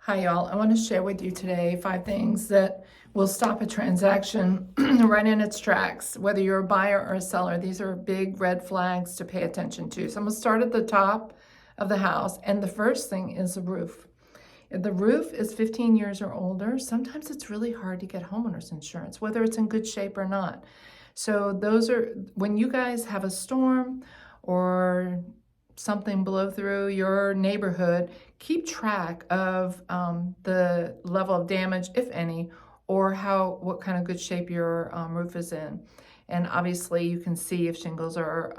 Hi y'all, I want to share with you today 5 things that will stop a transaction right in its tracks. Whether you're a buyer or a seller, these are big red flags to pay attention to. So I'm going to start at the top of the house, and the first thing is the roof. If the roof is 15 years or older, sometimes it's really hard to get homeowners insurance, whether it's in good shape or not. So those are, when you guys have a storm or something blow through your neighborhood, keep track of the level of damage, if any, or what kind of good shape your roof is in. And obviously you can see if shingles are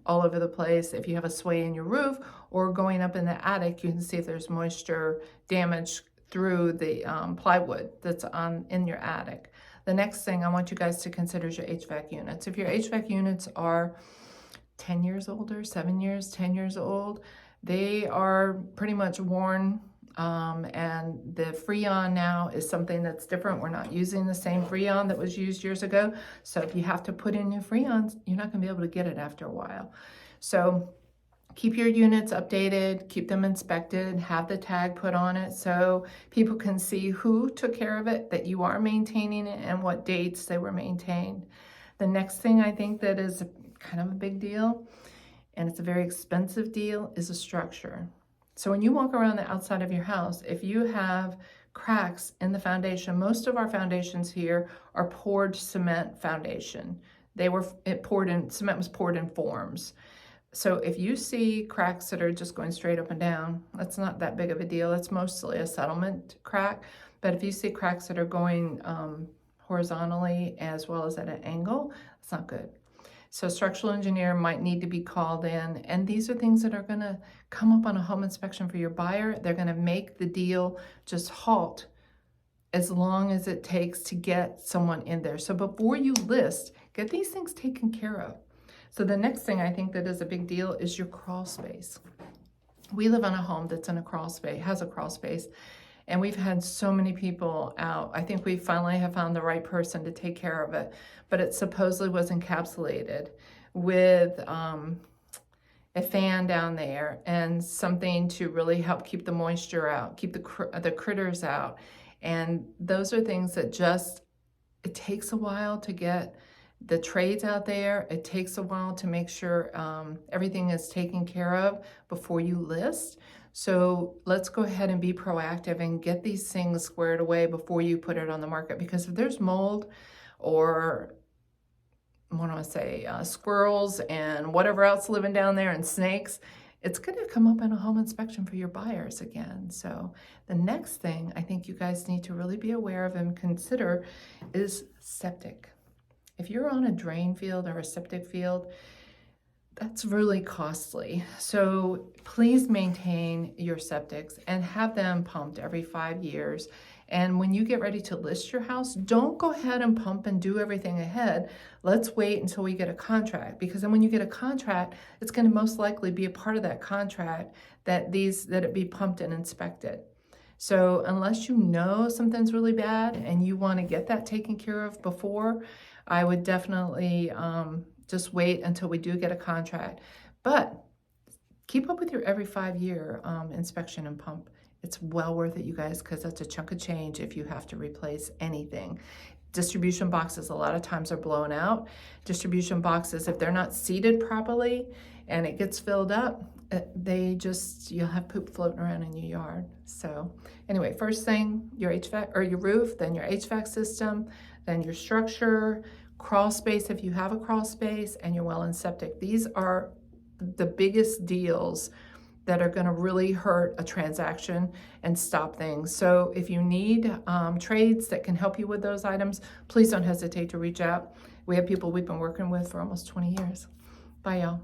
all over the place. If you have a sway in your roof or going up in the attic, you can see if there's moisture damage through the plywood that's in your attic. The next thing I want you guys to consider is your HVAC units. If your HVAC units are 10 years older, 7 years, 10 years old, they are pretty much worn, and the Freon now is something that's different. We're not using the same Freon that was used years ago. So if you have to put in new Freons, you're not gonna be able to get it after a while. So keep your units updated, keep them inspected, have the tag put on it so people can see who took care of it, that you are maintaining it, and what dates they were maintained. The next thing I think that is kind of a big deal, and it's a very expensive deal, is a structure. So when you walk around the outside of your house, if you have cracks in the foundation, most of our foundations here are poured cement foundation. Cement was poured in forms. So if you see cracks that are just going straight up and down, that's not that big of a deal. It's mostly a settlement crack. But if you see cracks that are going horizontally as well as at an angle, it's not good. So a structural engineer might need to be called in, and these are things that are gonna come up on a home inspection for your buyer. They're gonna make the deal just halt as long as it takes to get someone in there. So before you list, get these things taken care of. So the next thing I think that is a big deal is your crawl space. We live on a home that's in a crawl space, has a crawl space, and we've had so many people out. I think we finally have found the right person to take care of it, but it supposedly was encapsulated with a fan down there and something to really help keep the moisture out, keep the critters out. And those are things that it takes a while to get the trades out there. It takes a while to make sure everything is taken care of before you list. So let's go ahead and be proactive and get these things squared away before you put it on the market. Because if there's mold or, what do I say, squirrels and whatever else living down there and snakes, it's going to come up in a home inspection for your buyers again. So the next thing I think you guys need to really be aware of and consider is septic. If you're on a drain field or a septic field, that's really costly. So please maintain your septics and have them pumped every 5 years. And when you get ready to list your house, don't go ahead and pump and do everything ahead. Let's wait until we get a contract, because then when you get a contract, it's going to most likely be a part of that contract that it be pumped and inspected. So unless you know something's really bad and you want to get that taken care of before, I would definitely just wait until we do get a contract. But keep up with your every 5-year inspection and pump. It's well worth it, you guys, because that's a chunk of change if you have to replace anything. Distribution boxes a lot of times are blown out. Distribution boxes, if they're not seated properly and it gets filled up, you'll have poop floating around in your yard. So anyway, first thing, your HVAC or your roof, then your HVAC system, then your structure, crawl space if you have a crawl space, and your well and septic. These are the biggest deals that are going to really hurt a transaction and stop things. So if you need trades that can help you with those items, please don't hesitate to reach out. We have people we've been working with for almost 20 years. Bye, y'all.